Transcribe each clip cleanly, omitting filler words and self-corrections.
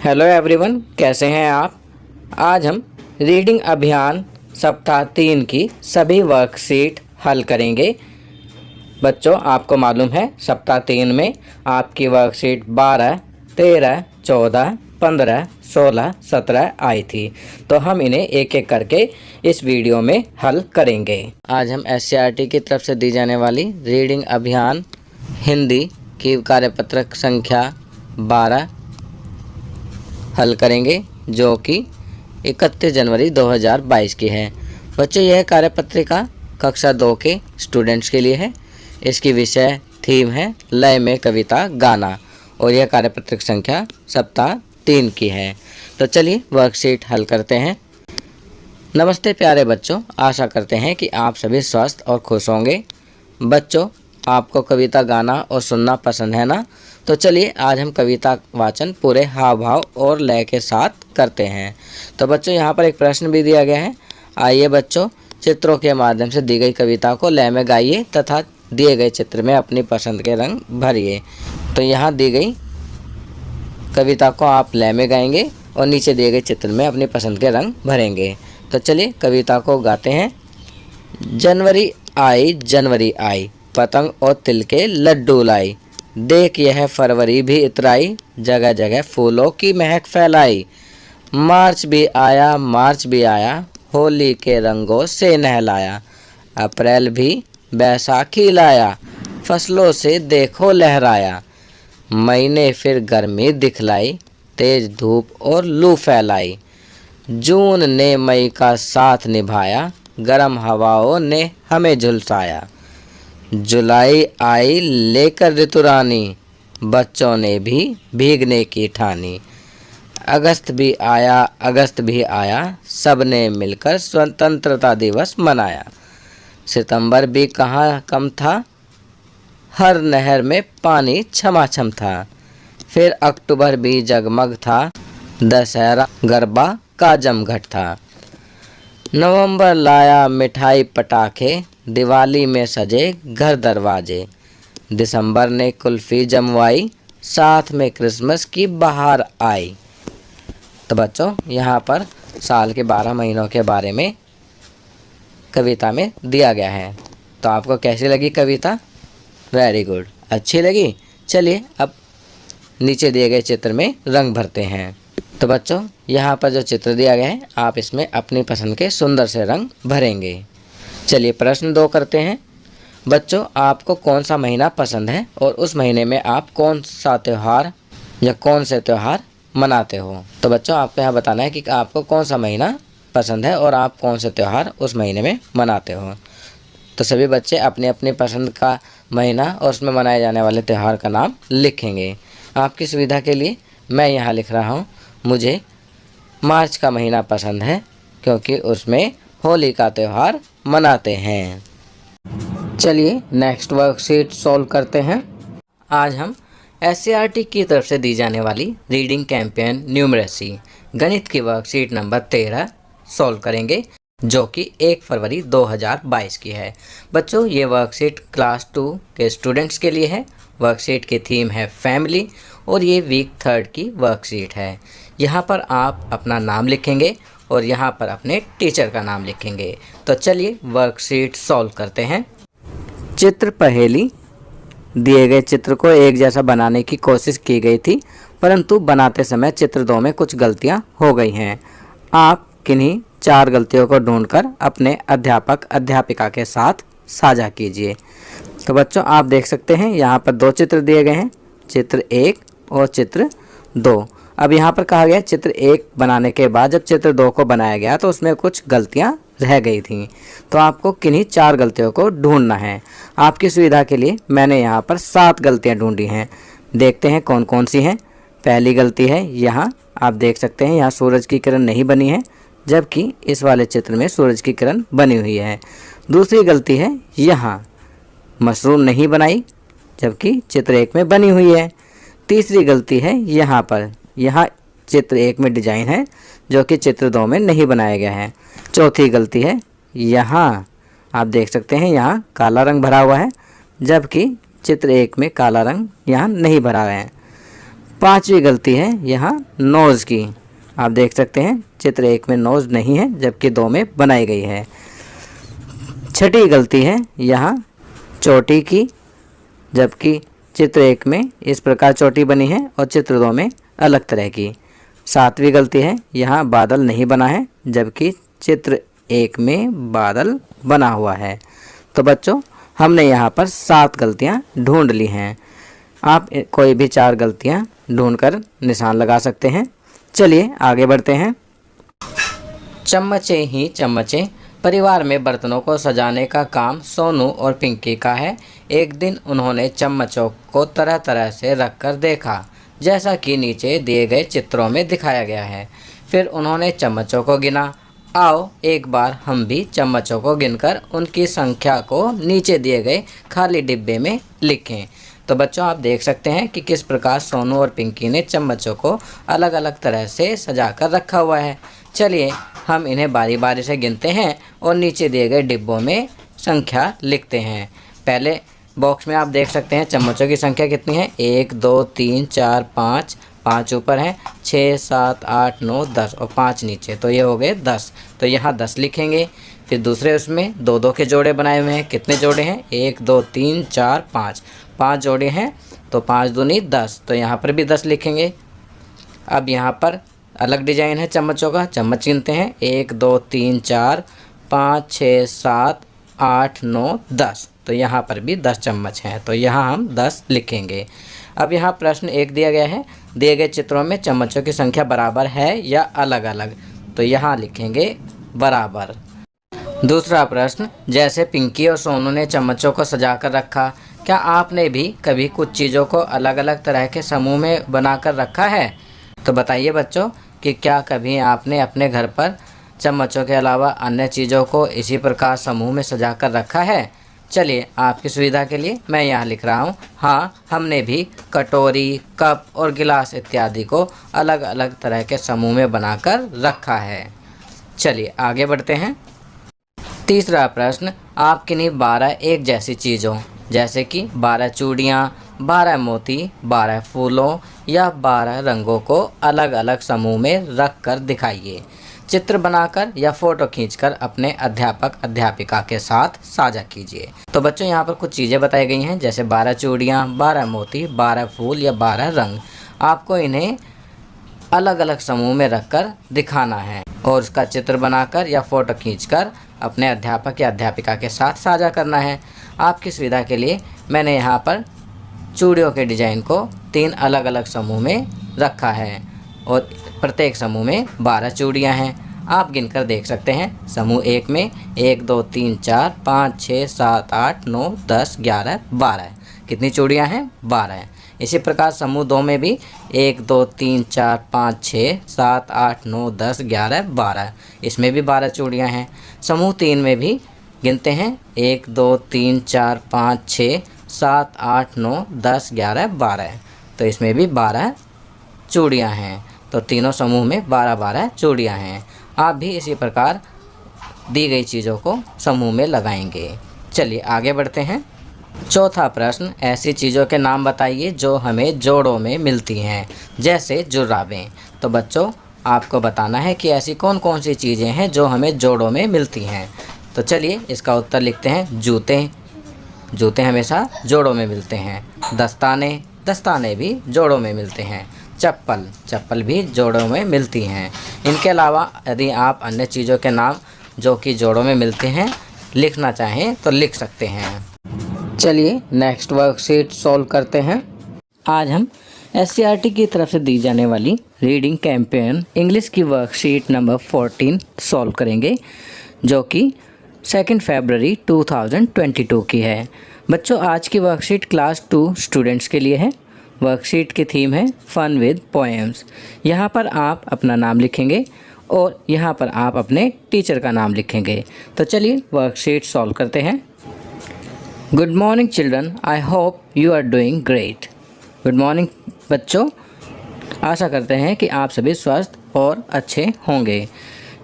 Hello everyone, कैसे हैं आप। आज हम रीडिंग अभियान सप्ताह 3 की सभी वर्कशीट हल करेंगे। बच्चों, आपको मालूम है सप्ताह 3 में आपकी वर्कशीट 12, 13, 14, 15, 16, 17 आई थी। तो हम इन्हें एक एक करके इस वीडियो में हल करेंगे। आज हम SCERT की तरफ से दी जाने वाली रीडिंग अभियान हिंदी की कार्यपत्रक संख्या 12 हल करेंगे, जो कि 31 जनवरी 2022 की है। बच्चों, यह कार्यपत्रिका कक्षा 2 के स्टूडेंट्स के लिए है। इसकी विषय थीम है लय में कविता गाना और यह कार्यपत्रिक संख्या सप्ताह 3 की है। तो चलिए वर्कशीट हल करते हैं। नमस्ते प्यारे बच्चों, आशा करते हैं कि आप सभी स्वस्थ और खुश होंगे। बच्चों, आपको कविता गाना और सुनना पसंद है ना? तो चलिए आज हम कविता वाचन पूरे हाव भाव और लय के साथ करते हैं। तो बच्चों, यहाँ पर एक प्रश्न भी दिया गया है। आइए बच्चों, चित्रों के माध्यम से दी गई कविता को लय में गाइए तथा दिए गए चित्र में अपनी पसंद के रंग भरिए। तो यहाँ दी गई कविता को आप लय में गाएंगे और नीचे दिए गए चित्र में अपनी पसंद के रंग भरेंगे। तो चलिए कविता को गाते हैं। जनवरी आई, पतंग और तिल के लड्डू लाई। देख यह फरवरी भी इतराई, जगह जगह फूलों की महक फैलाई। मार्च भी आया, होली के रंगों से नहलाया। अप्रैल भी बैसाखी लाया, फसलों से देखो लहराया। मई ने फिर गर्मी दिखलाई, तेज धूप और लू फैलाई। जून ने मई का साथ निभाया, गर्म हवाओं ने हमें झुलसाया। जुलाई आई लेकर ऋतुरानी, बच्चों ने भी भीगने की ठानी। अगस्त भी आया, सबने मिलकर स्वतंत्रता दिवस मनाया। सितंबर भी कहाँ कम था, हर नहर में पानी छमाछम था। फिर अक्टूबर भी जगमग था, दशहरा गरबा का जमघट था। नवंबर लाया मिठाई पटाखे, दिवाली में सजे घर दरवाजे। दिसंबर ने कुल्फी जमवाई, साथ में क्रिसमस की बहार आई। तो बच्चों, यहाँ पर साल के 12 महीनों के बारे में कविता में दिया गया है। तो आपको कैसी लगी कविता? वेरी गुड, अच्छी लगी। चलिए अब नीचे दिए गए चित्र में रंग भरते हैं। तो बच्चों, यहाँ पर जो चित्र दिया गया है, आप इसमें अपनी पसंद के सुंदर से रंग भरेंगे। चलिए प्रश्न 2 करते हैं। बच्चों, आपको कौन सा महीना पसंद है और उस महीने में आप कौन सा त्यौहार या कौन से त्यौहार मनाते हो? तो बच्चों, आपको यहाँ बताना है कि आपको कौन सा महीना पसंद है और आप कौन से त्यौहार उस महीने में मनाते हो। तो सभी बच्चे अपनी अपनी पसंद का महीना और उसमें मनाए जाने वाले त्यौहार का नाम लिखेंगे। आपकी सुविधा के लिए मैं यहाँ लिख रहा हूँ, मुझे मार्च का महीना पसंद है क्योंकि उसमें होली का त्यौहार मनाते हैं। चलिए नेक्स्ट वर्कशीट सॉल्व करते हैं। आज हम SCERT की तरफ से दी जाने वाली रीडिंग कैंपेन न्यूमरेसी गणित की वर्कशीट नंबर 13 सॉल्व करेंगे, जो कि 1 फरवरी 2022 की है। बच्चों, ये वर्कशीट क्लास 2 के स्टूडेंट्स के लिए है। वर्कशीट की थीम है फैमिली और ये वीक 3 की वर्कशीट है। यहाँ पर आप अपना नाम लिखेंगे और यहाँ पर अपने टीचर का नाम लिखेंगे। तो चलिए वर्कशीट सॉल्व करते हैं। चित्र पहेली। दिए गए चित्र को एक जैसा बनाने की कोशिश की गई थी, परंतु बनाते समय चित्र 2 में कुछ गलतियाँ हो गई हैं। आप किन्हीं 4 गलतियों को ढूंढकर अपने अध्यापक अध्यापिका के साथ साझा कीजिए। तो बच्चों, आप देख सकते हैं यहाँ पर 2 चित्र दिए गए हैं, चित्र 1 और चित्र 2। अब यहाँ पर कहा गया चित्र 1 बनाने के बाद जब चित्र 2 को बनाया गया तो उसमें कुछ गलतियाँ रह गई थी। तो आपको किन्हीं 4 गलतियों को ढूंढना है। आपकी सुविधा के लिए मैंने यहाँ पर 7 गलतियाँ ढूंढी हैं। देखते हैं कौन कौन सी हैं। पहली गलती है, यहाँ आप देख सकते हैं यहाँ सूरज की किरण नहीं बनी है, जबकि इस वाले चित्र में सूरज की किरण बनी हुई है। दूसरी गलती है, यहाँ मशरूम नहीं बनाई, जबकि चित्र 1 में बनी हुई है। तीसरी गलती है यहाँ पर, यहाँ चित्र 1 में डिजाइन है जो कि चित्र 2 में नहीं बनाया गया है। चौथी गलती है, यहाँ आप देख सकते हैं यहाँ काला रंग भरा हुआ है, जबकि चित्र 1 में काला रंग यहाँ नहीं भरा है। पांचवी गलती है यहाँ नोज़ की। आप देख सकते हैं चित्र 1 में नोज़ नहीं है जबकि 2 में बनाई गई है। छठी गलती है यहाँ चोटी की, जबकि चित्र 1 में इस प्रकार चोटी बनी है और चित्र 2 में अलग तरह की। सातवीं गलती है यहाँ बादल नहीं बना है जबकि चित्र 1 में बादल बना हुआ है। तो बच्चों हमने यहाँ पर 7 गलतियाँ ढूंढ ली हैं। आप कोई भी 4 गलतियाँ ढूंढकर निशान लगा सकते हैं। चलिए आगे बढ़ते हैं। चम्मचे ही चम्मचे। परिवार में बर्तनों को सजाने का काम सोनू और पिंकी का है। एक दिन उन्होंने चम्मचों को तरह तरह से रखकर देखा, जैसा कि नीचे दिए गए चित्रों में दिखाया गया है। फिर उन्होंने चम्मचों को गिना। आओ एक बार हम भी चम्मचों को गिनकर उनकी संख्या को नीचे दिए गए खाली डिब्बे में लिखें। तो बच्चों आप देख सकते हैं कि किस प्रकार सोनू और पिंकी ने चम्मचों को अलग अलग तरह से सजा कर रखा हुआ है। चलिए हम इन्हें बारी बारी से गिनते हैं और नीचे दिए गए डिब्बों में संख्या लिखते हैं। पहले बॉक्स में आप देख सकते हैं चम्मचों की संख्या कितनी है, 1 2 3 4 5, 5 ऊपर है, 6 7 8 9 10 और 5 नीचे, तो ये हो गए 10। तो यहाँ 10 लिखेंगे। फिर दूसरे उसमें 2 के जोड़े बनाए हुए हैं। कितने जोड़े हैं, 1 2 3 4 5, 5 जोड़े हैं तो 5 दूनी 10, तो यहाँ पर भी 10 लिखेंगे। अब यहाँ पर अलग डिजाइन है चम्मचों का, चम्मच गिनते हैं, 1 2 3 4 5 6 7 8 9 10, तो यहाँ पर भी 10 चम्मच हैं, तो यहाँ हम 10 लिखेंगे। अब यहाँ प्रश्न 1 दिया गया है, दिए गए चित्रों में चम्मचों की संख्या बराबर है या अलग अलग, तो यहाँ लिखेंगे बराबर। दूसरा प्रश्न, जैसे पिंकी और सोनू ने चम्मचों को सजा कर रखा, क्या आपने भी कभी कुछ चीज़ों को अलग अलग तरह के समूह में बनाकर रखा है? तो बताइए बच्चों कि क्या कभी आपने अपने घर पर चम्मचों के अलावा अन्य चीज़ों को इसी प्रकार समूह में सजा कर रखा है? चलिए आपकी सुविधा के लिए मैं यहाँ लिख रहा हूँ, हाँ हमने भी कटोरी, कप और गिलास इत्यादि को अलग अलग तरह के समूह में बनाकर रखा है। चलिए आगे बढ़ते हैं। तीसरा प्रश्न, आप किन्हीं 12 एक जैसी चीज़ों जैसे कि 12 चूड़ियाँ, 12 मोती, 12 फूलों या 12 रंगों को अलग अलग समूह में रख कर दिखाइए। चित्र बनाकर या फ़ोटो खींचकर अपने अध्यापक अध्यापिका के साथ साझा कीजिए। तो बच्चों यहाँ पर कुछ चीज़ें बताई गई हैं, जैसे 12 चूड़ियाँ, 12 मोती, 12 फूल या 12 रंग। आपको इन्हें अलग अलग समूह में रखकर दिखाना है और उसका चित्र बनाकर या फ़ोटो खींचकर अपने अध्यापक या अध्यापिका के साथ साझा करना है। आपकी सुविधा के लिए मैंने यहाँ पर चूड़ियों के डिज़ाइन को 3 अलग अलग समूह में रखा है और प्रत्येक समूह में 12 चूड़ियाँ हैं। आप गिनकर देख सकते हैं। समूह 1 में 1 2 3 4 5 6 7 8 9 10 11 12, कितनी चूड़ियाँ हैं, 12। इसी प्रकार समूह 2 में भी 1 2 3 4 5 6 7 8 9 10 11 12, इसमें भी 12 चूड़ियाँ हैं। समूह 3 में भी गिनते हैं, 1 2 3 4 5 6 7 8 9 10 11 12, तो इसमें भी 12 चूड़ियाँ हैं। तो तीनों समूह में 12 चूड़ियाँ हैं। आप भी इसी प्रकार दी गई चीज़ों को समूह में लगाएंगे। चलिए आगे बढ़ते हैं। चौथा प्रश्न, ऐसी चीज़ों के नाम बताइए जो हमें जोड़ों में मिलती हैं, जैसे जुराबें। तो बच्चों आपको बताना है कि ऐसी कौन कौन सी चीज़ें हैं जो हमें जोड़ों में मिलती हैं। तो चलिए इसका उत्तर लिखते हैं। जूते हमेशा जोड़ों में मिलते हैं। दस्ताने भी जोड़ों में मिलते हैं। चप्पल भी जोड़ों में मिलती हैं। इनके अलावा यदि आप अन्य चीज़ों के नाम जो कि जोड़ों में मिलते हैं लिखना चाहें तो लिख सकते हैं। चलिए नेक्स्ट वर्कशीट सॉल्व करते हैं। आज हम SCERT की तरफ से दी जाने वाली रीडिंग कैंपेन इंग्लिश की वर्कशीट नंबर 14 सॉल्व करेंगे, जो कि 2 फरवरी 2022 की है। बच्चों आज की वर्कशीट क्लास 2 स्टूडेंट्स के लिए है। वर्कशीट की थीम है फन विद पोएम्स। यहाँ पर आप अपना नाम लिखेंगे और यहाँ पर आप अपने टीचर का नाम लिखेंगे। तो चलिए वर्कशीट सॉल्व करते हैं। Good morning children, I hope you are doing great. Good morning बच्चों, आशा करते हैं कि आप सभी स्वस्थ और अच्छे होंगे।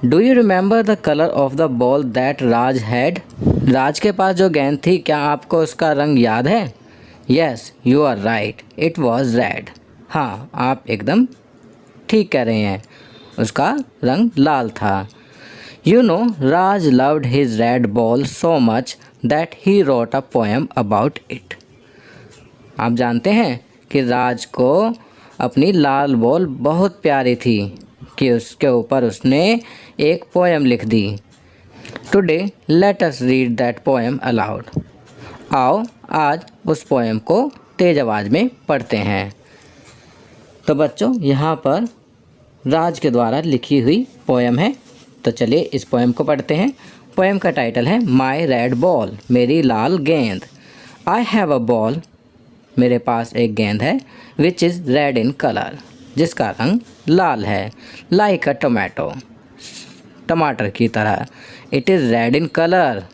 Do you remember the colour of the ball that Raj had? Raj के पास जो गेंद थी, क्या आपको उसका रंग याद है? Yes, you are right, it was red. हाँ, आप एकदम ठीक कह रहे हैं, उसका रंग लाल था। You know Raj loved his red ball so much that he wrote a poem about it. आप जानते हैं कि राज को अपनी लाल बॉल बहुत प्यारी थी कि उसके ऊपर उसने एक पोएम लिख दी। Today let us read that poem aloud. आओ आज उस पोएम को तेज आवाज़ में पढ़ते हैं। तो बच्चों, यहाँ पर राज के द्वारा लिखी हुई पोएम है, तो चलिए इस पोएम को पढ़ते हैं। पोएम का टाइटल है माई रेड बॉल, मेरी लाल गेंद। आई हैव अ बॉल, मेरे पास एक गेंद है, which is red in colour, जिसका रंग लाल है। लाइक अ टोमेटो, टमाटर की तरह। It is red in colour,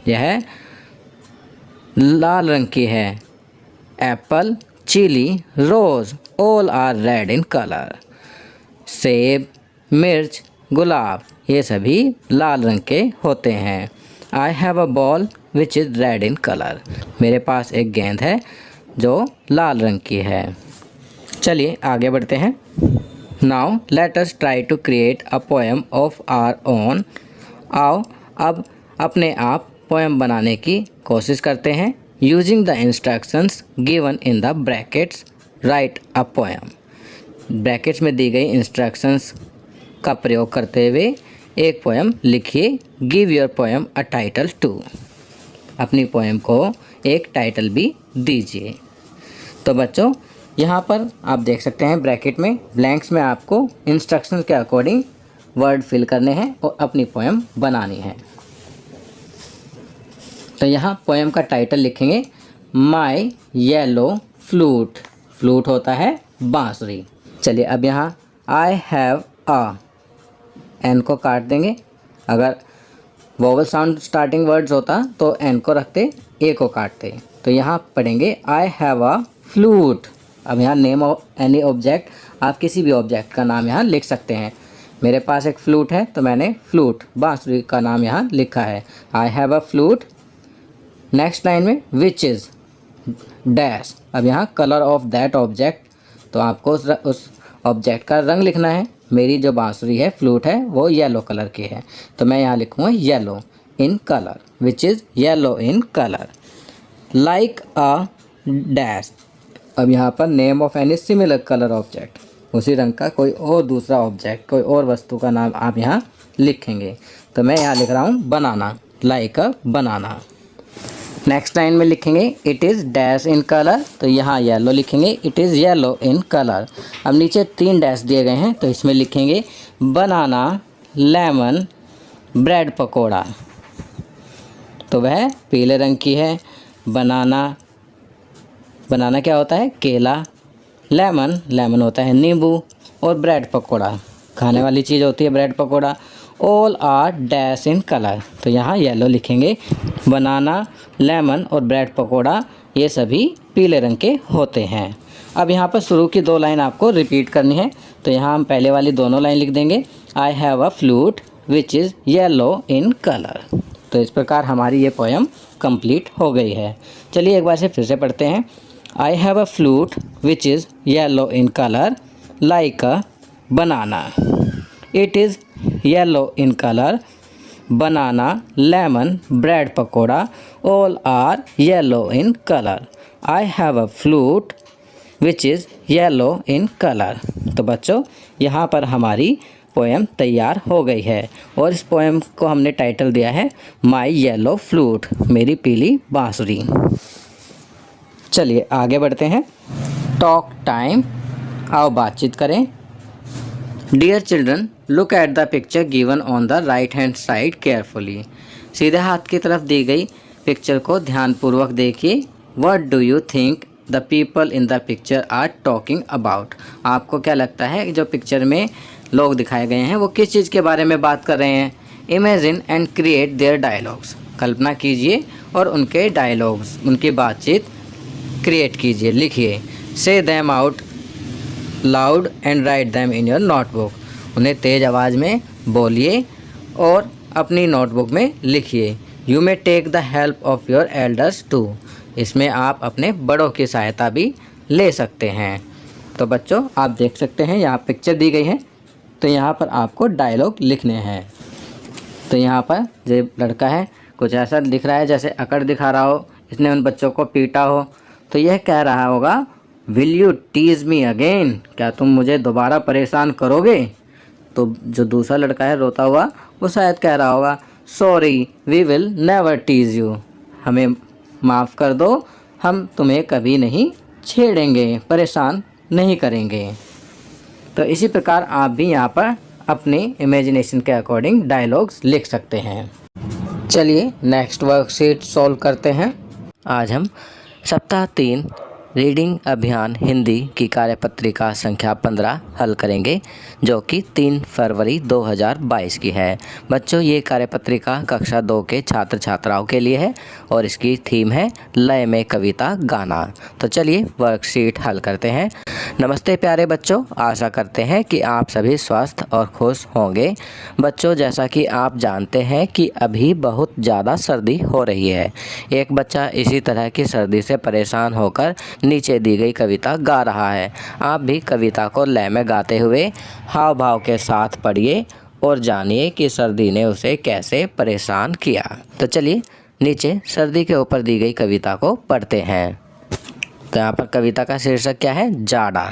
यह लाल रंग की है। Apple, chilli, rose, all are red in colour. सेब, मिर्च, गुलाब, ये सभी लाल रंग के होते हैं। I have a ball which is red in colour, मेरे पास एक गेंद है जो लाल रंग की है। चलिए आगे बढ़ते हैं। Now let us try to create a poem of our own. आओ अब अपने आप पोएम बनाने की कोशिश करते हैं। Using the instructions given in the brackets right a poem. Brackets में दी गई इंस्ट्रक्शंस का प्रयोग करते हुए एक पोएम लिखिए। Give your poem a title too, अपनी पोएम को एक टाइटल भी दीजिए। तो बच्चों, यहाँ पर आप देख सकते हैं ब्रैकेट में ब्लैंक्स में आपको इंस्ट्रक्शन के अकॉर्डिंग वर्ड फिल करने हैं और अपनी पोएम बनानी है। तो यहाँ पोएम का टाइटल लिखेंगे माई येलो फ्लूट। फ्लूट होता है बांसुरी। चलिए अब यहाँ आई हैव अ, एन को काट देंगे। अगर वोवल साउंड स्टार्टिंग वर्ड्स होता तो एन को रखते, ए को काटते। तो यहाँ पढ़ेंगे आई हैव अ फ्लूट। अब यहाँ नेम ऑफ एनी ऑब्जेक्ट, आप किसी भी ऑब्जेक्ट का नाम यहाँ लिख सकते हैं। मेरे पास एक फ्लूट है तो मैंने फ्लूट बांसुरी का नाम यहाँ लिखा है। आई have a flute. Next line में विच इज़ डैश। अब यहाँ कलर ऑफ दैट ऑब्जेक्ट, तो आपको उस ऑब्जेक्ट का रंग लिखना है। मेरी जो बांसुरी है, फ्लूट है, वो येलो कलर की है, तो मैं यहाँ लिखूँगा yellow in colour, which is yellow in colour. Like a dash. अब यहाँ पर name of any similar colour object, उसी रंग का कोई और दूसरा ऑब्जेक्ट, कोई और वस्तु का नाम आप यहाँ लिखेंगे। तो मैं यहाँ लिख रहा हूँ banana, like a banana. Next line में लिखेंगे it is dash in colour, तो यहाँ येलो लिखेंगे, it is yellow in colour. अब नीचे 3 डैश दिए गए हैं तो इसमें लिखेंगे बनाना, लेमन, ब्रेड पकोड़ा। तो वह पीले रंग की है। बनाना, बनाना क्या होता है? केला। लेमन, लेमन होता है नींबू। और ब्रेड पकोड़ा, खाने वाली चीज़ होती है bread pakora. All are dash in colour, तो यहाँ येलो लिखेंगे। बनाना, लेमन और ब्रेड पकोड़ा ये सभी पीले रंग के होते हैं। अब यहाँ पर शुरू की 2 लाइन आपको रिपीट करनी है, तो यहाँ हम पहले वाली दोनों लाइन लिख देंगे। आई have a flute which is yellow in colour. तो इस प्रकार हमारी ये पोएम कंप्लीट हो गई है। चलिए एक बार से फिर से पढ़ते हैं। I have a flute which is yellow in colour like a banana. It is yellow in colour. Banana, lemon, bread pakora all are yellow in colour. I have a flute which is yellow in colour. तो बच्चों, यहाँ पर हमारी poem तैयार हो गई है और इस पोएम को हमने टाइटल दिया है माई येलो फ्लूट, मेरी पीली बांसुरी। चलिए आगे बढ़ते हैं। टॉक टाइम, आओ बातचीत करें। Dear children, look at the picture given on the right hand side carefully. सीधे हाथ की तरफ दी गई पिक्चर को ध्यानपूर्वक देखिए। What do you think the people in the picture are talking about. आपको क्या लगता है कि जो पिक्चर में लोग दिखाए गए हैं वो किस चीज़ के बारे में बात कर रहे हैं? Imagine and create their dialogues. कल्पना कीजिए और उनके डायलॉग्स, उनकी बातचीत क्रिएट कीजिए, लिखिए। से them out loud and right them in your notebook. उन्हें तेज़ आवाज़ में बोलिए और अपनी नोटबुक में लिखिए। You may take the help of your elders too. इसमें आप अपने बड़ों की सहायता भी ले सकते हैं। तो बच्चों आप देख सकते हैं यहाँ पिक्चर दी गई है, तो यहाँ पर आपको डायलॉग लिखने हैं। तो यहाँ पर जो लड़का है कुछ ऐसा दिख रहा है जैसे अकड़ दिखा रहा हो, इसने उन बच्चों को पीटा हो, तो यह कह रहा होगा will you tease me again, क्या तुम मुझे दोबारा परेशान करोगे। तो जो दूसरा लड़का है रोता हुआ वो शायद कह रहा होगा sorry we will never tease you, हमें माफ़ कर दो, हम तुम्हें कभी नहीं छेड़ेंगे, परेशान नहीं करेंगे। तो इसी प्रकार आप भी यहाँ पर अपनी इमेजिनेशन के अकॉर्डिंग डायलॉग्स लिख सकते हैं। चलिए नेक्स्ट वर्कशीट सॉल्व करते हैं। आज हम सप्ताह 3 रीडिंग अभियान हिंदी की कार्यपत्रिका संख्या 15 हल करेंगे, जो कि 3 फरवरी 2022 की है। बच्चों ये कार्यपत्रिका कक्षा 2 के छात्र छात्राओं के लिए है और इसकी थीम है लय में कविता गाना। तो चलिए वर्कशीट हल करते हैं। नमस्ते प्यारे बच्चों, आशा करते हैं कि आप सभी स्वस्थ और खुश होंगे। बच्चों जैसा कि आप जानते हैं कि अभी बहुत ज़्यादा सर्दी हो रही है। एक बच्चा इसी तरह की सर्दी से परेशान होकर नीचे दी गई कविता गा रहा है। आप भी कविता को लय में गाते हुए हाव भाव के साथ पढ़िए और जानिए कि सर्दी ने उसे कैसे परेशान किया। तो चलिए नीचे सर्दी के ऊपर दी गई कविता को पढ़ते हैं। तो यहाँ पर कविता का शीर्षक क्या है, जाड़ा।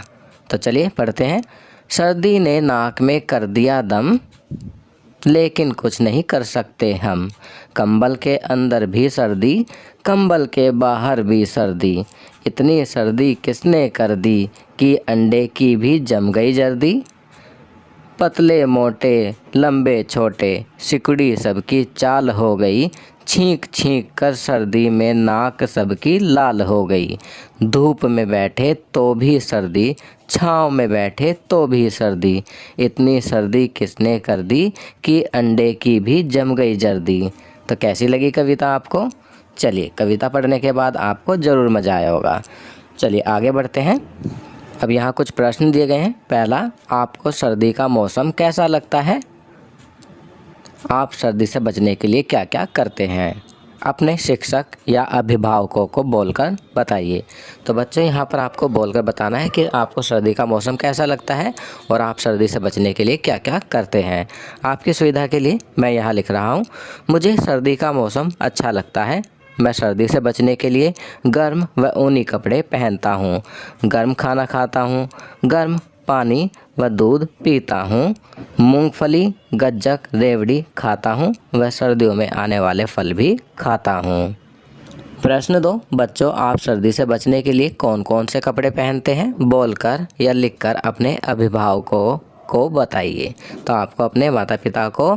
तो चलिए पढ़ते हैं। सर्दी ने नाक में कर दिया दम, लेकिन कुछ नहीं कर सकते हम। कंबल के अंदर भी सर्दी, कंबल के बाहर भी सर्दी। इतनी सर्दी किसने कर दी कि अंडे की भी जम गई जर्दी। पतले मोटे लंबे छोटे सिकुड़ी सबकी चाल हो गई। छींक छींक कर सर्दी में नाक सबकी लाल हो गई। धूप में बैठे तो भी सर्दी, छाँव में बैठे तो भी सर्दी। इतनी सर्दी किसने कर दी कि अंडे की भी जम गई जर्दी। तो कैसी लगी कविता आपको? चलिए कविता पढ़ने के बाद आपको ज़रूर मज़ा आया होगा। चलिए आगे बढ़ते हैं। अब यहाँ कुछ प्रश्न दिए गए हैं। पहला, आपको सर्दी का मौसम कैसा लगता है? आप सर्दी से बचने के लिए क्या क्या करते हैं? अपने शिक्षक या अभिभावकों को बोलकर बताइए। तो बच्चों यहाँ पर आपको बोलकर बताना है कि आपको सर्दी का मौसम कैसा लगता है और आप सर्दी से बचने के लिए क्या क्या करते हैं। आपकी सुविधा के लिए मैं यहाँ लिख रहा हूँ, मुझे सर्दी का मौसम अच्छा लगता है। मैं सर्दी से बचने के लिए गर्म व ऊनी कपड़े पहनता हूँ, गर्म खाना खाता हूँ, गर्म पानी व दूध पीता हूँ, मूंगफली गज्जक रेवड़ी खाता हूँ व सर्दियों में आने वाले फल भी खाता हूँ। प्रश्न 2, बच्चों आप सर्दी से बचने के लिए कौन कौन से कपड़े पहनते हैं? बोलकर या लिखकर अपने अभिभावकों को बताइए। तो आपको अपने माता पिता को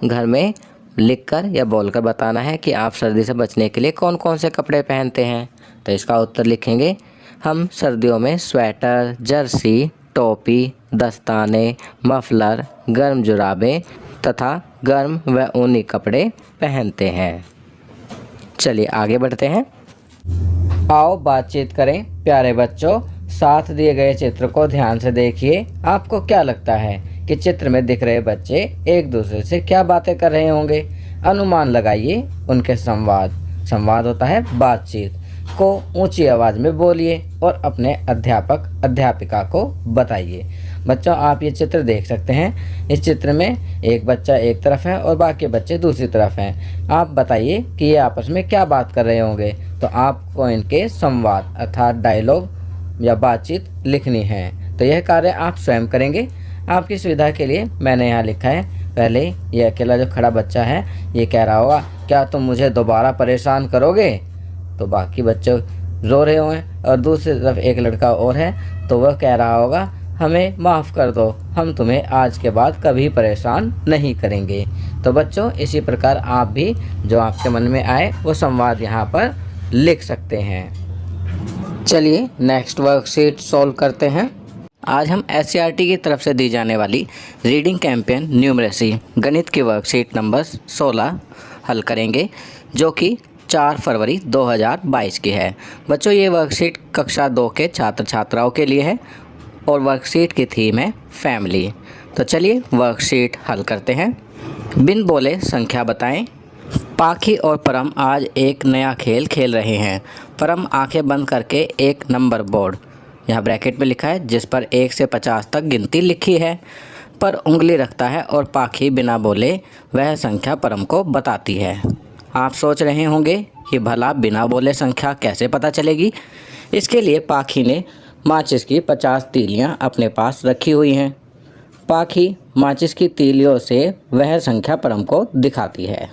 घर में लिखकर या बोलकर बताना है कि आप सर्दी से बचने के लिए कौन कौन से कपड़े पहनते हैं। तो इसका उत्तर लिखेंगे, हम सर्दियों में स्वेटर, जर्सी, टोपी, दस्ताने, मफलर, गर्म जुराबें तथा गर्म व ऊनी कपड़े पहनते हैं। चलिए आगे बढ़ते हैं। आओ बातचीत करें। प्यारे बच्चों, साथ दिए गए चित्र को ध्यान से देखिए। आपको क्या लगता है कि चित्र में दिख रहे बच्चे एक दूसरे से क्या बातें कर रहे होंगे? अनुमान लगाइए उनके संवाद होता है बातचीत को ऊंची आवाज़ में बोलिए और अपने अध्यापक अध्यापिका को बताइए। बच्चों आप ये चित्र देख सकते हैं। इस चित्र में एक बच्चा एक तरफ है और बाकी बच्चे दूसरी तरफ हैं। आप बताइए कि ये आपस में क्या बात कर रहे होंगे। तो आपको इनके संवाद अर्थात डायलॉग या बातचीत लिखनी है। तो यह कार्य आप स्वयं करेंगे। आपकी सुविधा के लिए मैंने यहाँ लिखा है। पहले ये अकेला जो खड़ा बच्चा है ये कह रहा होगा, क्या तुम मुझे दोबारा परेशान करोगे? तो बाकी बच्चे रो रहे होंगे और दूसरी तरफ एक लड़का और है तो वह कह रहा होगा, हमें माफ़ कर दो, हम तुम्हें आज के बाद कभी परेशान नहीं करेंगे। तो बच्चों इसी प्रकार आप भी जो आपके मन में आए वो संवाद यहाँ पर लिख सकते हैं। चलिए नेक्स्ट वर्कशीट सॉल्व करते हैं। आज हम SCERT की तरफ से दी जाने वाली रीडिंग कैंपेन न्यूमरेसी गणित की वर्कशीट नंबर 16 हल करेंगे, जो कि 4 फरवरी 2022 की है। बच्चों ये वर्कशीट कक्षा 2 के छात्र छात्राओं के लिए है और वर्कशीट की थीम है फैमिली। तो चलिए वर्कशीट हल करते हैं। बिन बोले संख्या बताएं। पाखी और परम आज एक नया खेल खेल रहे हैं। परम आंखें बंद करके एक नंबर बोर्ड, यहाँ ब्रैकेट में लिखा है जिस पर 1 से 50 तक गिनती लिखी है, पर उंगली रखता है और पाखी बिना बोले वह संख्या परम को बताती है। आप सोच रहे होंगे कि भला बिना बोले संख्या कैसे पता चलेगी। इसके लिए पाखी ने माचिस की 50 तीलियाँ अपने पास रखी हुई हैं। पाखी माचिस की तीलियों से वह संख्या परम को दिखाती है।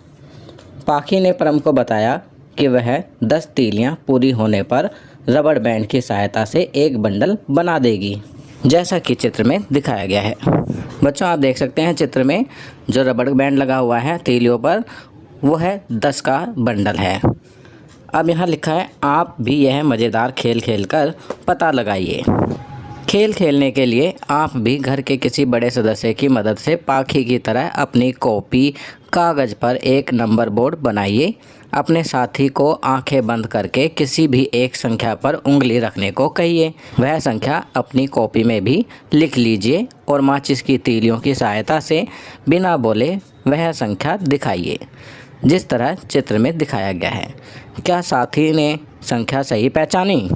पाखी ने परम को बताया कि वह 10 तीलियाँ पूरी होने पर रबड़ बैंड की सहायता से एक बंडल बना देगी, जैसा कि चित्र में दिखाया गया है। बच्चों, आप देख सकते हैं चित्र में जो रबड़ बैंड लगा हुआ है तीलियों पर, वो है 10 का बंडल है। अब यहाँ लिखा है आप भी यह मज़ेदार खेल खेलकर पता लगाइए। खेल खेलने के लिए आप भी घर के किसी बड़े सदस्य की मदद से पाखी की तरह अपनी कॉपी कागज़ पर एक नंबर बोर्ड बनाइए। अपने साथी को आंखें बंद करके किसी भी एक संख्या पर उंगली रखने को कहिए। वह संख्या अपनी कॉपी में भी लिख लीजिए और माचिस की तीलियों की सहायता से बिना बोले वह संख्या दिखाइए, जिस तरह चित्र में दिखाया गया है। क्या साथी ने संख्या सही पहचानी?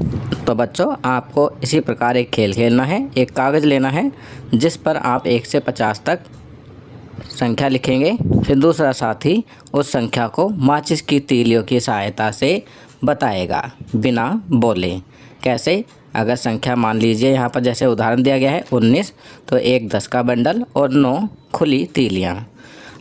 तो बच्चों, आपको इसी प्रकार एक खेल खेलना है। एक कागज़ लेना है जिस पर आप 1 से 50 तक संख्या लिखेंगे। फिर दूसरा साथी उस संख्या को माचिस की तीलियों की सहायता से बताएगा बिना बोले। कैसे? अगर संख्या मान लीजिए यहाँ पर जैसे उदाहरण दिया गया है 19, तो 1 10 का बंडल और 9 खुली तीलियाँ।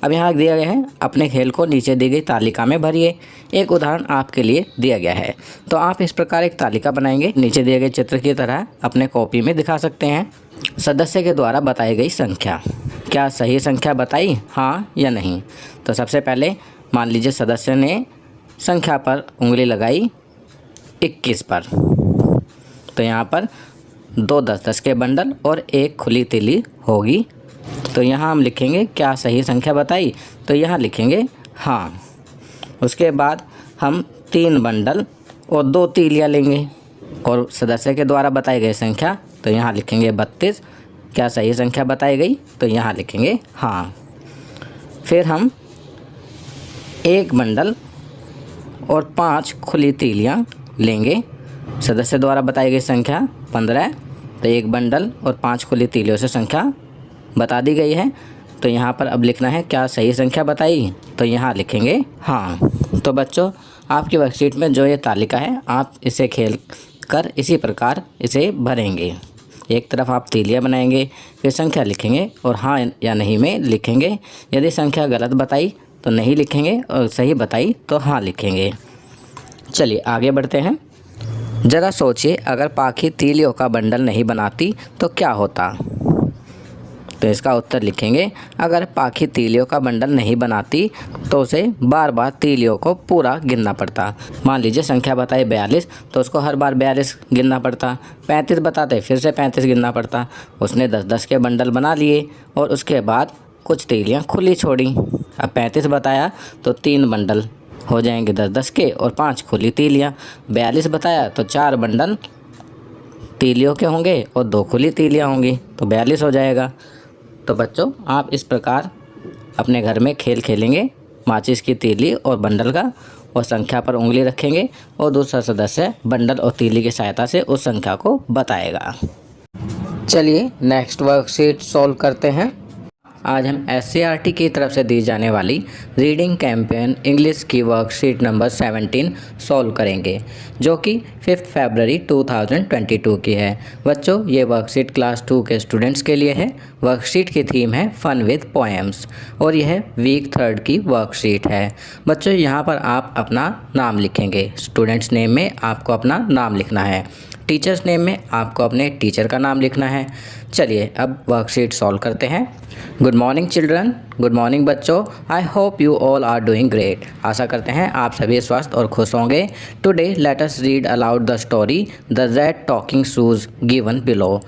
अब यहाँ दिया गया है अपने खेल को नीचे दी गई तालिका में भरिए। एक उदाहरण आपके लिए दिया गया है, तो आप इस प्रकार एक तालिका बनाएंगे, नीचे दिए गए चित्र की तरह अपने कॉपी में दिखा सकते हैं। सदस्य के द्वारा बताई गई संख्या, क्या सही संख्या बताई, हाँ या नहीं? तो सबसे पहले मान लीजिए सदस्य ने संख्या पर उंगली लगाई 21 पर, तो यहाँ पर 2 10-10 के बंडल और 1 खुली तीली होगी। तो यहाँ हम लिखेंगे क्या सही संख्या बताई, तो यहाँ लिखेंगे हाँ। उसके बाद हम 3 बंडल और 2 तीलियाँ लेंगे और सदस्य के द्वारा बताई गई संख्या, तो यहाँ लिखेंगे 32। क्या सही संख्या बताई गई, तो यहाँ लिखेंगे हाँ। फिर हम 1 बंडल और 5 खुली तीलियाँ लेंगे। सदस्य द्वारा बताई गई संख्या 15, तो 1 बंडल और 5 खुली तीलियों से संख्या बता दी गई है। तो यहाँ पर अब लिखना है क्या सही संख्या बताई, तो यहाँ लिखेंगे हाँ। तो बच्चों, आपकी वर्कशीट में जो ये तालिका है, आप इसे खेल कर इसी प्रकार इसे भरेंगे। एक तरफ आप तीलियाँ बनाएंगे, फिर संख्या लिखेंगे और हाँ या नहीं में लिखेंगे। यदि संख्या गलत बताई तो नहीं लिखेंगे और सही बताई तो हाँ लिखेंगे। चलिए आगे बढ़ते हैं। ज़रा सोचिए, अगर पाखी तीलियों का बंडल नहीं बनाती तो क्या होता? तो इसका उत्तर लिखेंगे अगर पाखी तीलियों का बंडल नहीं बनाती तो उसे बार बार तीलियों को पूरा गिनना पड़ता। मान लीजिए संख्या बताई 42, तो उसको हर बार 42 गिनना पड़ता। 35 बताते फिर से 35 गिनना पड़ता। उसने 10-10 के बंडल बना लिए और उसके बाद कुछ तीलियाँ खुली छोड़ी। अब 35 बताया तो 3 बंडल हो जाएंगे 10-10 के और 5 खुली तीलियाँ। 42 बताया तो 4 बंडल तीलियों के होंगे और 2 खुली तीलियाँ होंगी, तो 42 हो जाएगा। तो बच्चों, आप इस प्रकार अपने घर में खेल खेलेंगे माचिस की तीली और बंडल का, और संख्या पर उंगली रखेंगे और दूसरा सदस्य बंडल और तीली की सहायता से उस संख्या को बताएगा। चलिए नेक्स्ट वर्कशीट सॉल्व करते हैं। आज हम SCERT की तरफ से दी जाने वाली रीडिंग कैंपेन इंग्लिश की वर्कशीट नंबर 17 सॉल्व करेंगे, जो कि 5 फरवरी 2022 की है। बच्चों, ये वर्कशीट क्लास 2 के स्टूडेंट्स के लिए है। वर्कशीट की थीम है फन विद पोएम्स और यह वीक 3 की वर्कशीट है। बच्चों, यहाँ पर आप अपना नाम लिखेंगे। स्टूडेंट्स नेम में आपको अपना नाम लिखना है। टीचर्स नेम में आपको अपने टीचर का नाम लिखना है। चलिए अब वर्कशीट सॉल्व करते हैं। Good morning children, good morning बच्चों। I hope you all are doing great. आशा करते हैं आप सभी स्वस्थ और खुश होंगे। Today let us read aloud the story the red talking shoes given below.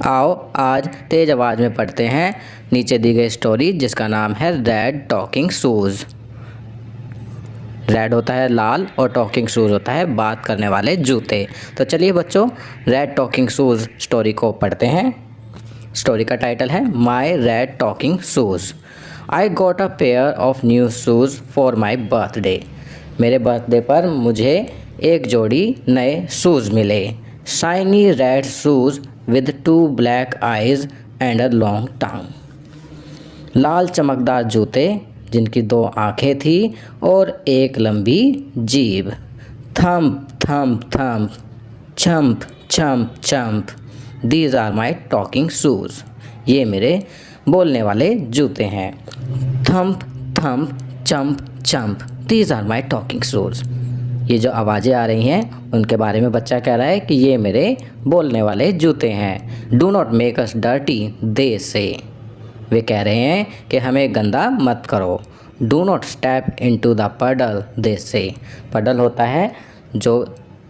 आओ आज तेज़ आवाज़ में पढ़ते हैं नीचे दी गई स्टोरी, जिसका नाम है रेड टॉकिंग शूज़। रेड होता है लाल और टॉकिंग शूज़ होता है बात करने वाले जूते। तो चलिए बच्चों, रेड टॉकिंग शूज़ स्टोरी को पढ़ते हैं। स्टोरी का टाइटल है my red talking shoes. I got a pair of new shoes for my birthday. मेरे बर्थडे पर मुझे एक जोड़ी नए शूज़ मिले। shiny red shoes with 2 black eyes and a long tongue. लाल चमकदार जूते जिनकी 2 आँखें थी और एक लंबी जीभ। Thump thump thump, champ champ champ, these are my talking shoes. ये मेरे बोलने वाले जूते हैं। Thump thump champ champ, these are my talking shoes. ये जो आवाज़ें आ रही हैं उनके बारे में बच्चा कह रहा है कि ये मेरे बोलने वाले जूते हैं। Do not make us dirty they say, वे कह रहे हैं कि हमें गंदा मत करो। Do not step into the puddle they से, पडल होता है जो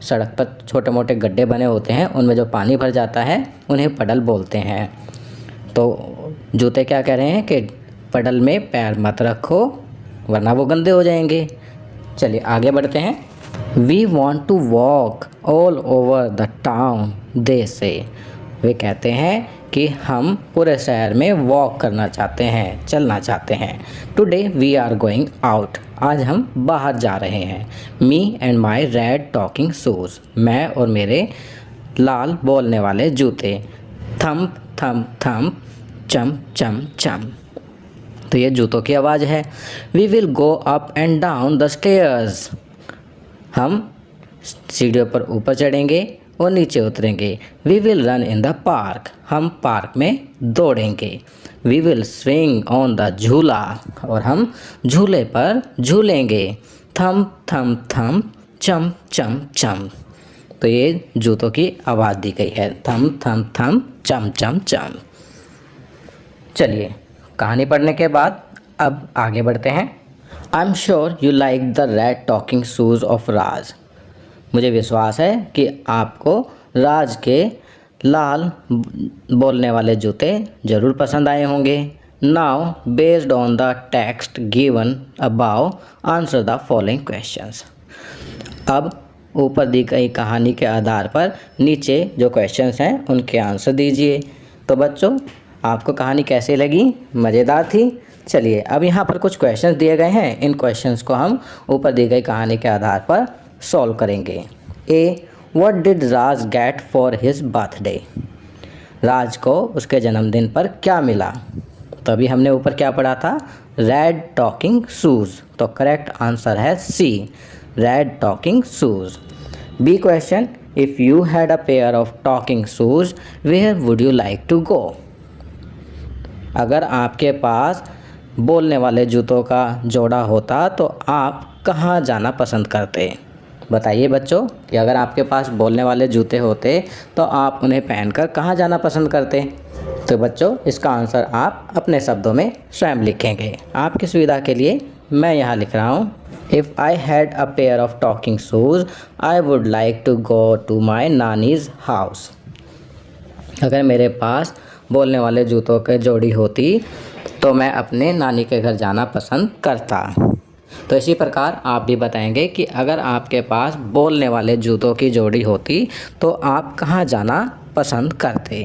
सड़क पर छोटे मोटे गड्ढे बने होते हैं, उनमें जो पानी भर जाता है उन्हें पडल बोलते हैं। तो जूते क्या कह रहे हैं कि पडल में पैर मत रखो वरना वो गंदे हो जाएंगे। चलिए आगे बढ़ते हैं। We want to walk all over the town they say, वे कहते हैं कि हम पूरे शहर में वॉक करना चाहते हैं, चलना चाहते हैं। Today we are going out, आज हम बाहर जा रहे हैं। Me and my red talking shoes, मैं और मेरे लाल बोलने वाले जूते। थम्प थम्प थम्प, चम चम चम, तो ये जूतों की आवाज़ है। We will go up and down the stairs, हम सीढ़ियों पर ऊपर चढ़ेंगे और नीचे उतरेंगे। We will run in the park, हम पार्क में दौड़ेंगे। We will swing on the झूला, और हम झूले पर झूलेंगे। थम थम थम, चम चम चम, तो ये जूतों की आवाज़ दी गई है। थम थम थम, चम चम चम। चलिए कहानी पढ़ने के बाद अब आगे बढ़ते हैं। I am sure you like the red talking shoes of Raj, मुझे विश्वास है कि आपको राज के लाल बोलने वाले जूते ज़रूर पसंद आए होंगे। Now based on the text given above answer the following questions, अब ऊपर दी गई कहानी के आधार पर नीचे जो क्वेश्चंस हैं उनके आंसर दीजिए। तो बच्चों आपको कहानी कैसी लगी? मज़ेदार थी? चलिए अब यहाँ पर कुछ क्वेश्चंस दिए गए हैं, इन क्वेश्चंस को हम ऊपर दी गई कहानी के आधार पर सॉल्व करेंगे। A, what did Raj get for his birthday, Raj को उसके जन्मदिन पर क्या मिला? तो अभी हमने ऊपर क्या पढ़ा था? रेड टॉकिंग शूज़, तो करेक्ट आंसर है C, red talking shoes. B question, if you had a pair of talking shoes where would you like to go, अगर आपके पास बोलने वाले जूतों का जोड़ा होता तो आप कहाँ जाना पसंद करते? बताइए बच्चों कि अगर आपके पास बोलने वाले जूते होते तो आप उन्हें पहनकर कहाँ जाना पसंद करते? तो बच्चों इसका आंसर आप अपने शब्दों में स्वयं लिखेंगे। आपकी सुविधा के लिए मैं यहाँ लिख रहा हूँ, if I had a pair of talking shoes I would like to go to my nani's house, अगर मेरे पास बोलने वाले जूतों की जोड़ी होती तो मैं अपने नानी के घर जाना पसंद करता। तो इसी प्रकार आप भी बताएंगे कि अगर आपके पास बोलने वाले जूतों की जोड़ी होती तो आप कहाँ जाना पसंद करते।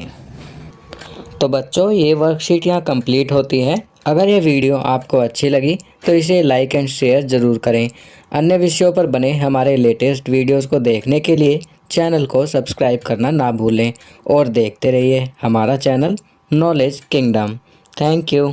तो बच्चों ये वर्कशीट यहाँ कंप्लीट होती है। अगर ये वीडियो आपको अच्छी लगी तो इसे लाइक एंड शेयर ज़रूर करें। अन्य विषयों पर बने हमारे लेटेस्ट वीडियोज़ को देखने के लिए चैनल को सब्सक्राइब करना ना भूलें और देखते रहिए हमारा channel knowledge kingdom. Thank you.